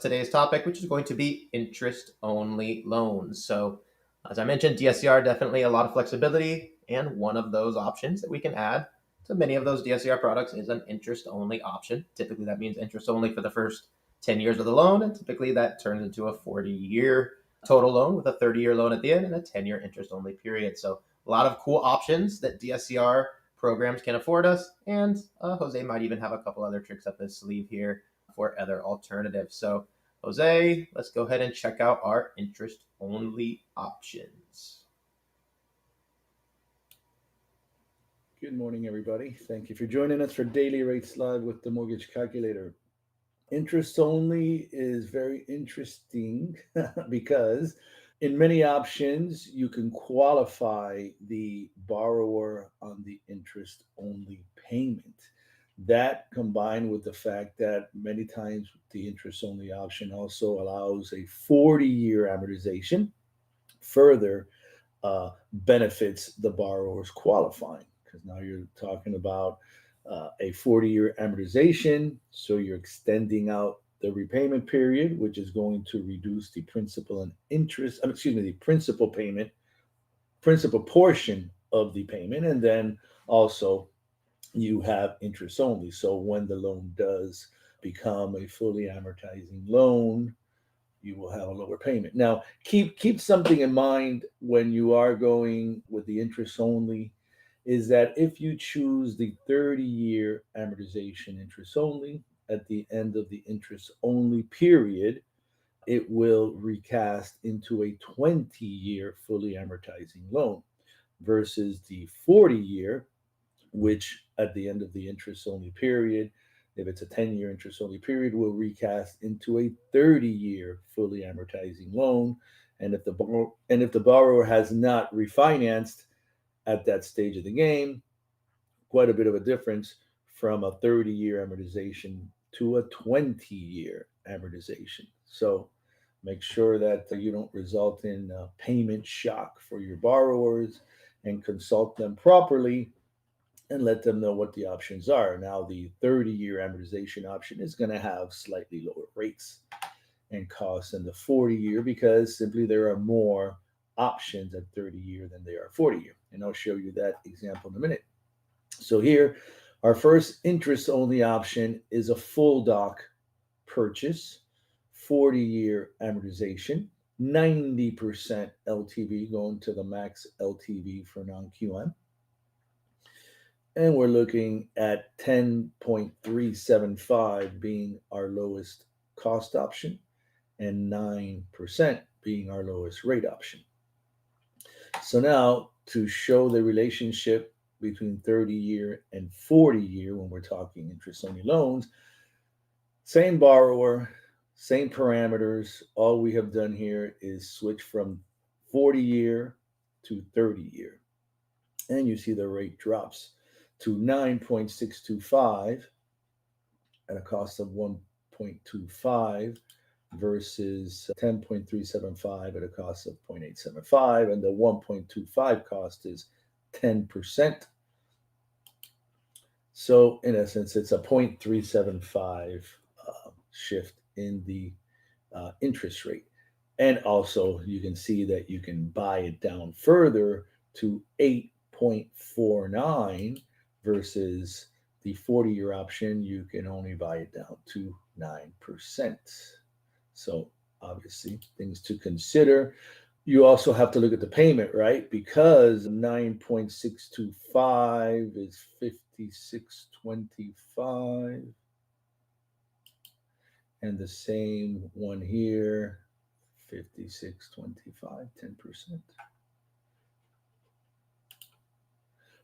today's topic, which is going to be interest-only loans. So, as I mentioned, DSCR definitely a lot of flexibility, and one of those options that we can add to many of those DSCR products is an interest-only option. Typically, that means interest only for the first 10 years of the loan, and typically that turns into a 40-year total loan with a 30-year loan at the end and a 10-year interest-only period. So, a lot of cool options that DSCR programs can afford us, and Jose might even have a couple other tricks up his sleeve here for other alternatives. So, Jose, let's go ahead and check out our interest-only options. Good morning, everybody. Thank you for joining us for Daily Rates Live with the Mortgage Calculator. Interest only is very interesting because in many options, you can qualify the borrower on the interest only payment. That combined with the fact that many times the interest only option also allows a 40-year amortization, further benefits the borrower's qualifying because now you're talking about a 40-year amortization. So you're extending out the repayment period, which is going to reduce the principal and interest, the principal portion of the payment. And then also you have interest only. So when the loan does become a fully amortizing loan, you will have a lower payment. Now, keep something in mind when you are going with the interest only is that if you choose the 30-year amortization interest only at the end of the interest only period, it will recast into a 20-year fully amortizing loan versus the 40-year, which at the end of the interest only period, if it's a 10-year interest only period, will recast into a 30-year fully amortizing loan. And if the borrower has not refinanced at that stage of the game, quite a bit of a difference from a 30-year amortization to a 20-year amortization. So make sure that you don't result in payment shock for your borrowers and consult them properly and let them know what the options are. Now, the 30-year amortization option is going to have slightly lower rates and costs than the 40-year because simply there are more options at 30-year than there are 40-year. And I'll show you that example in a minute. So here, our first interest-only option is a full doc purchase, 40-year amortization, 90% LTV going to the max LTV for non-QM. And we're looking at 10.375 being our lowest cost option and 9% being our lowest rate option. So now to show the relationship between 30-year and 40-year when we're talking interest-only loans, same borrower, same parameters. All we have done here is switch from 40-year to 30-year. And you see the rate drops to 9.625 at a cost of 1.25 versus 10.375 at a cost of 0.875, and the 1.25 cost is 10%. So in essence, it's a 0.375 shift in the interest rate. And also you can see that you can buy it down further to 8.49 versus the 40-year option, you can only buy it down to 9%. So obviously things to consider. You also have to look at the payment, right? Because 9.625 is 56.25. And the same one here, 56.25, 10%.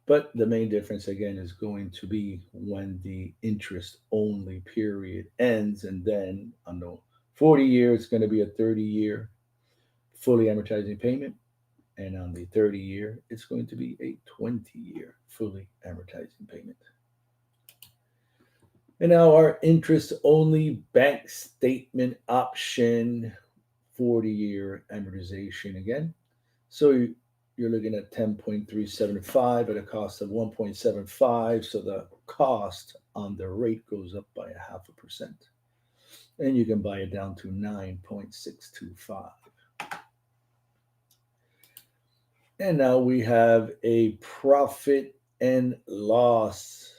But the main difference again is going to be when the interest only period ends, and then on the 40-year it's going to be a 30-year fully amortizing payment, and on the 30-year it's going to be a 20-year fully amortizing payment. And now our interest only bank statement option, 40-year amortization again. So you're looking at 10.375 at a cost of 1.75. So the cost on the rate goes up by 0.5%. and you can buy it down to 9.625. And now we have a profit and loss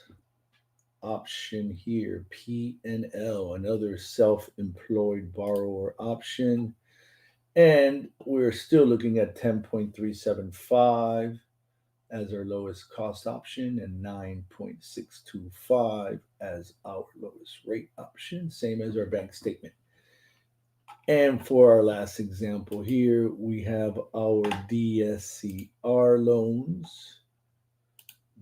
option here, P&L, another self-employed borrower option. And we're still looking at 10.375 as our lowest cost option and 9.625 as our lowest rate option, same as our bank statement. And for our last example here, we have our DSCR loans,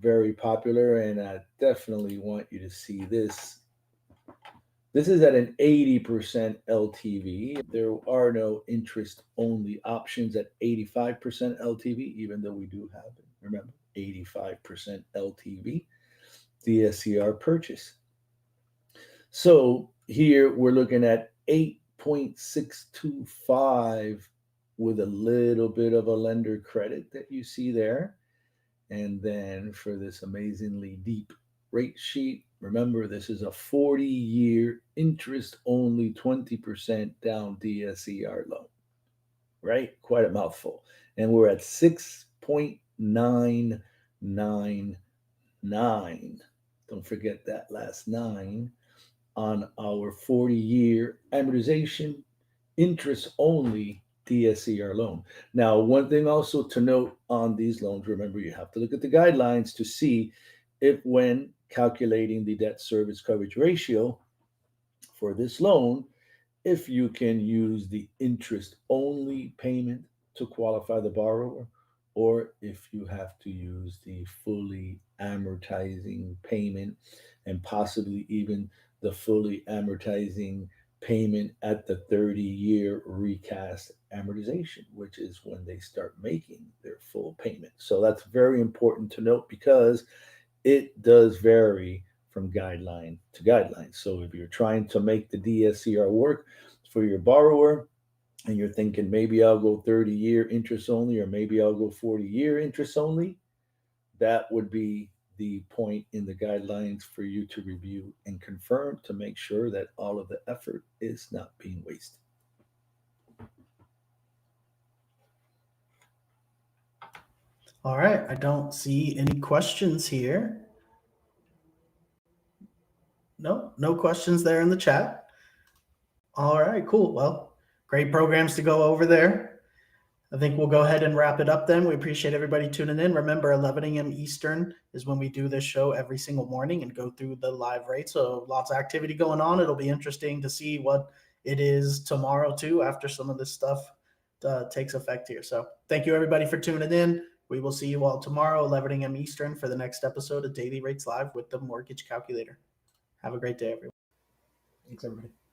very popular, and I definitely want you to see this. This is at an 80% LTV. There are no interest only options at 85% LTV, even though we do have it. Remember, 85% LTV, DSCR purchase. So here we're looking at 8.625 with a little bit of a lender credit that you see there. And then for this amazingly deep rate sheet, remember this is a 40-year interest only 20% down DSCR loan, right? Quite a mouthful. And we're at 6.999. Don't forget that last 9 on our 40-year amortization interest only DSCR loan. Now, one thing also to note on these loans, remember you have to look at the guidelines to see if when calculating the debt service coverage ratio for this loan, if you can use the interest only payment to qualify the borrower, or if you have to use the fully amortizing payment and possibly even the fully amortizing payment at the 30-year recast amortization, which is when they start making their full payment. So that's very important to note because it does vary from guideline to guideline. So if you're trying to make the DSCR work for your borrower and you're thinking maybe I'll go 30-year interest only or maybe I'll go 40-year interest only, that would be the point in the guidelines for you to review and confirm to make sure that all of the effort is not being wasted. All right, I don't see any questions here. No questions there in the chat. All right, cool. Well, great programs to go over there. I think we'll go ahead and wrap it up then. We appreciate everybody tuning in. Remember, 11 a.m. Eastern is when we do this show every single morning and go through the live rate. So lots of activity going on. It'll be interesting to see what it is tomorrow too after some of this stuff takes effect here. So thank you everybody for tuning in. We will see you all tomorrow, 11 a.m. Eastern, for the next episode of Daily Rates Live with the Mortgage Calculator. Have a great day, everyone. Thanks, everybody.